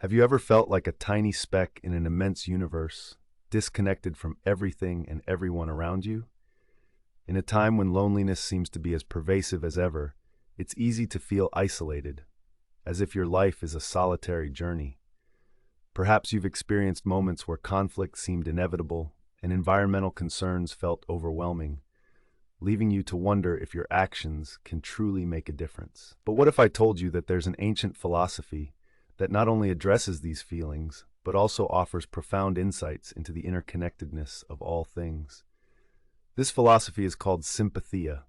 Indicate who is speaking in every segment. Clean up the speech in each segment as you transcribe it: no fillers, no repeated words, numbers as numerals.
Speaker 1: Have you ever felt like a tiny speck in an immense universe, disconnected from everything and everyone around you? In a time when loneliness seems to be as pervasive as ever, it's easy to feel isolated, as if your life is a solitary journey. Perhaps you've experienced moments where conflict seemed inevitable and environmental concerns felt overwhelming, leaving you to wonder if your actions can truly make a difference. But what if I told you that there's an ancient philosophy that not only addresses these feelings, but also offers profound insights into the interconnectedness of all things? This philosophy is called Sympatheia,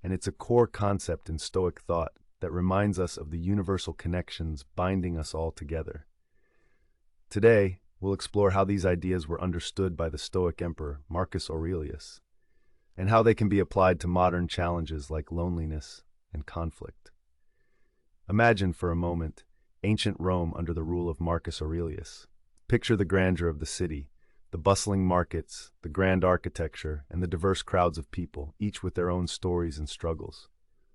Speaker 1: and it's a core concept in Stoic thought that reminds us of the universal connections binding us all together. Today, we'll explore how these ideas were understood by the Stoic emperor Marcus Aurelius, and how they can be applied to modern challenges like loneliness and conflict. Imagine for a moment ancient Rome under the rule of Marcus Aurelius. Picture the grandeur of the city, the bustling markets, the grand architecture, and the diverse crowds of people, each with their own stories and struggles.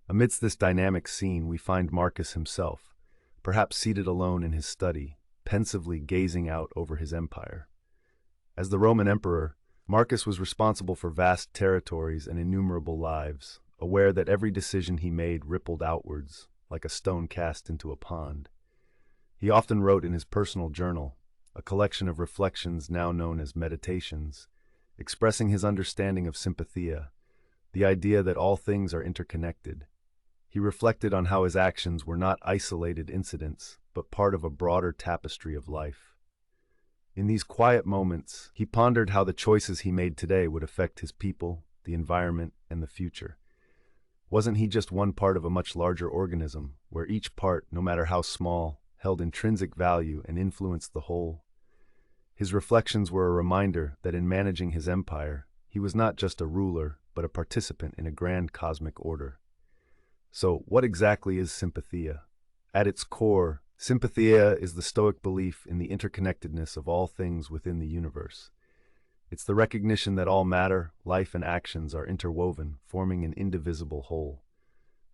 Speaker 1: Amidst this dynamic scene, we find Marcus himself, perhaps seated alone in his study, pensively gazing out over his empire. As the Roman emperor, Marcus was responsible for vast territories and innumerable lives, aware that every decision he made rippled outwards, like a stone cast into a pond. He often wrote in his personal journal, a collection of reflections now known as meditations, expressing his understanding of sympatheia, the idea that all things are interconnected. He reflected on how his actions were not isolated incidents, but part of a broader tapestry of life. In these quiet moments, he pondered how the choices he made today would affect his people, the environment, and the future. Wasn't he just one part of a much larger organism, where each part, no matter how small, held intrinsic value and influenced the whole? His reflections were a reminder that in managing his empire, he was not just a ruler, but a participant in a grand cosmic order. So, what exactly is Sympatheia? At its core, Sympatheia is the Stoic belief in the interconnectedness of all things within the universe. It's the recognition that all matter, life, and actions are interwoven, forming an indivisible whole.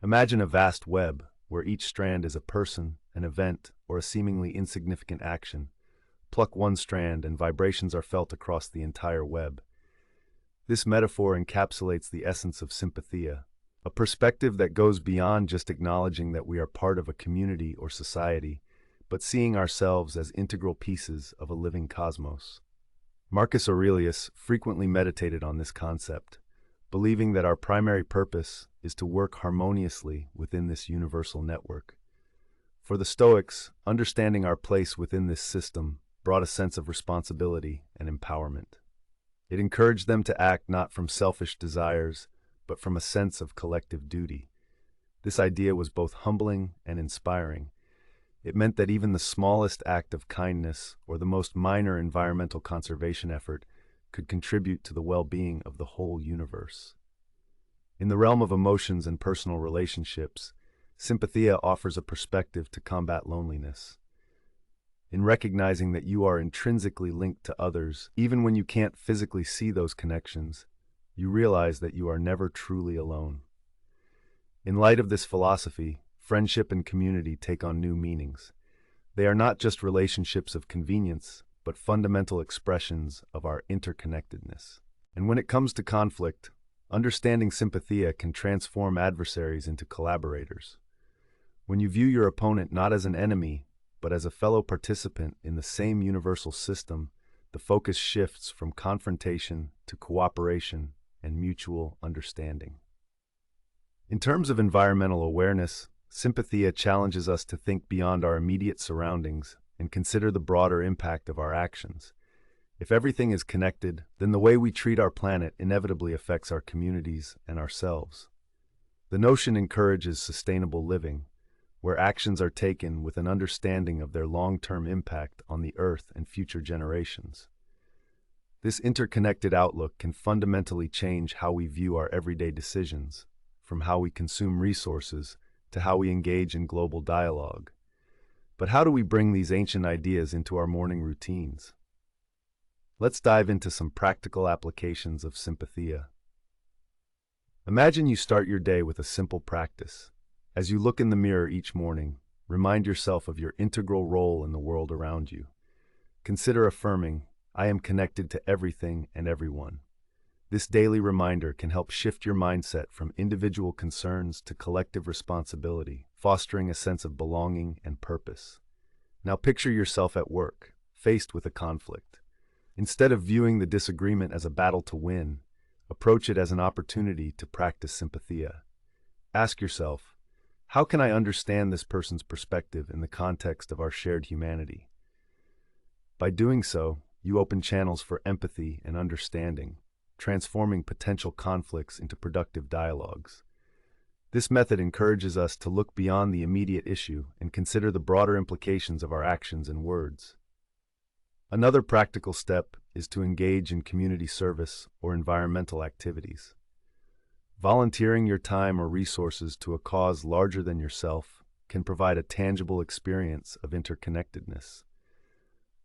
Speaker 1: Imagine a vast web, where each strand is a person, an event, or a seemingly insignificant action. Pluck one strand and vibrations are felt across the entire web. This metaphor encapsulates the essence of Sympatheia, a perspective that goes beyond just acknowledging that we are part of a community or society, but seeing ourselves as integral pieces of a living cosmos. Marcus Aurelius frequently meditated on this concept, believing that our primary purpose is to work harmoniously within this universal network. For the Stoics, understanding our place within this system brought a sense of responsibility and empowerment. It encouraged them to act not from selfish desires, but from a sense of collective duty. This idea was both humbling and inspiring. It meant that even the smallest act of kindness or the most minor environmental conservation effort could contribute to the well-being of the whole universe. In the realm of emotions and personal relationships, Sympatheia offers a perspective to combat loneliness. In recognizing that you are intrinsically linked to others, even when you can't physically see those connections, you realize that you are never truly alone. In light of this philosophy, friendship and community take on new meanings. They are not just relationships of convenience, but fundamental expressions of our interconnectedness. And when it comes to conflict, understanding Sympatheia can transform adversaries into collaborators. When you view your opponent not as an enemy, but as a fellow participant in the same universal system, the focus shifts from confrontation to cooperation and mutual understanding. In terms of environmental awareness, Sympatheia challenges us to think beyond our immediate surroundings and consider the broader impact of our actions. If everything is connected, then the way we treat our planet inevitably affects our communities and ourselves. The notion encourages sustainable living, where actions are taken with an understanding of their long-term impact on the Earth and future generations. This interconnected outlook can fundamentally change how we view our everyday decisions, from how we consume resources to how we engage in global dialogue. But how do we bring these ancient ideas into our morning routines? Let's dive into some practical applications of Sympatheia. Imagine you start your day with a simple practice. As you look in the mirror each morning, remind yourself of your integral role in the world around you. Consider affirming, "I am connected to everything and everyone." This daily reminder can help shift your mindset from individual concerns to collective responsibility, fostering a sense of belonging and purpose. Now picture yourself at work, faced with a conflict. Instead of viewing the disagreement as a battle to win, approach it as an opportunity to practice sympatheia. Ask yourself, how can I understand this person's perspective in the context of our shared humanity? By doing so, you open channels for empathy and understanding, transforming potential conflicts into productive dialogues. This method encourages us to look beyond the immediate issue and consider the broader implications of our actions and words. Another practical step is to engage in community service or environmental activities. Volunteering your time or resources to a cause larger than yourself can provide a tangible experience of interconnectedness.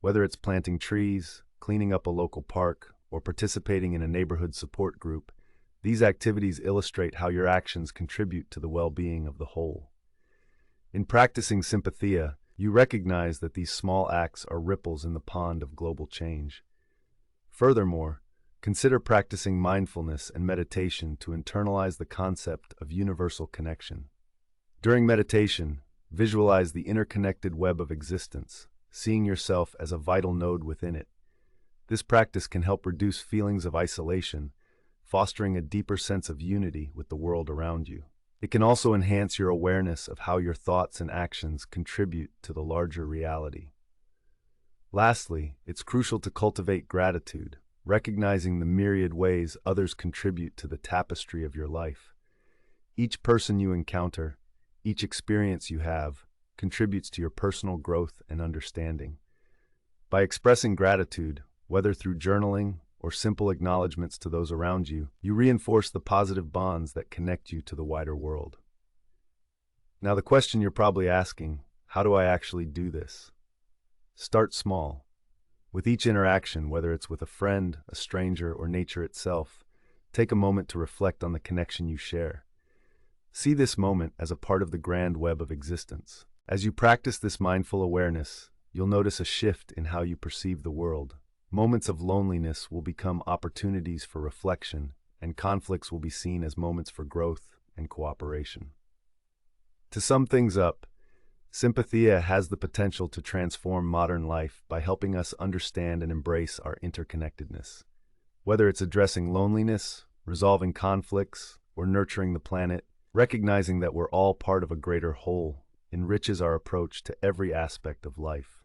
Speaker 1: Whether it's planting trees, cleaning up a local park, or participating in a neighborhood support group, these activities illustrate how your actions contribute to the well-being of the whole. In practicing sympatheia, you recognize that these small acts are ripples in the pond of global change. Furthermore, consider practicing mindfulness and meditation to internalize the concept of universal connection. During meditation, visualize the interconnected web of existence, seeing yourself as a vital node within it. This practice can help reduce feelings of isolation, fostering a deeper sense of unity with the world around you. It can also enhance your awareness of how your thoughts and actions contribute to the larger reality. Lastly, it's crucial to cultivate gratitude, recognizing the myriad ways others contribute to the tapestry of your life. Each person you encounter, each experience you have, contributes to your personal growth and understanding. By expressing gratitude, whether through journaling or simple acknowledgments to those around you, you reinforce the positive bonds that connect you to the wider world. Now, the question you're probably asking, how do I actually do this? Start small. With each interaction, whether it's with a friend, a stranger, or nature itself, take a moment to reflect on the connection you share. See this moment as a part of the grand web of existence. As you practice this mindful awareness, you'll notice a shift in how you perceive the world. Moments of loneliness will become opportunities for reflection, and conflicts will be seen as moments for growth and cooperation. To sum things up, Sympatheia has the potential to transform modern life by helping us understand and embrace our interconnectedness. Whether it's addressing loneliness, resolving conflicts, or nurturing the planet, recognizing that we're all part of a greater whole enriches our approach to every aspect of life.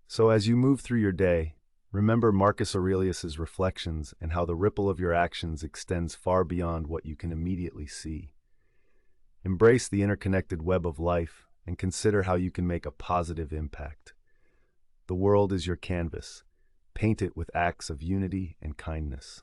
Speaker 1: So as you move through your day, remember Marcus Aurelius's reflections and how the ripple of your actions extends far beyond what you can immediately see. Embrace the interconnected web of life and consider how you can make a positive impact. The world is your canvas. Paint it with acts of unity and kindness.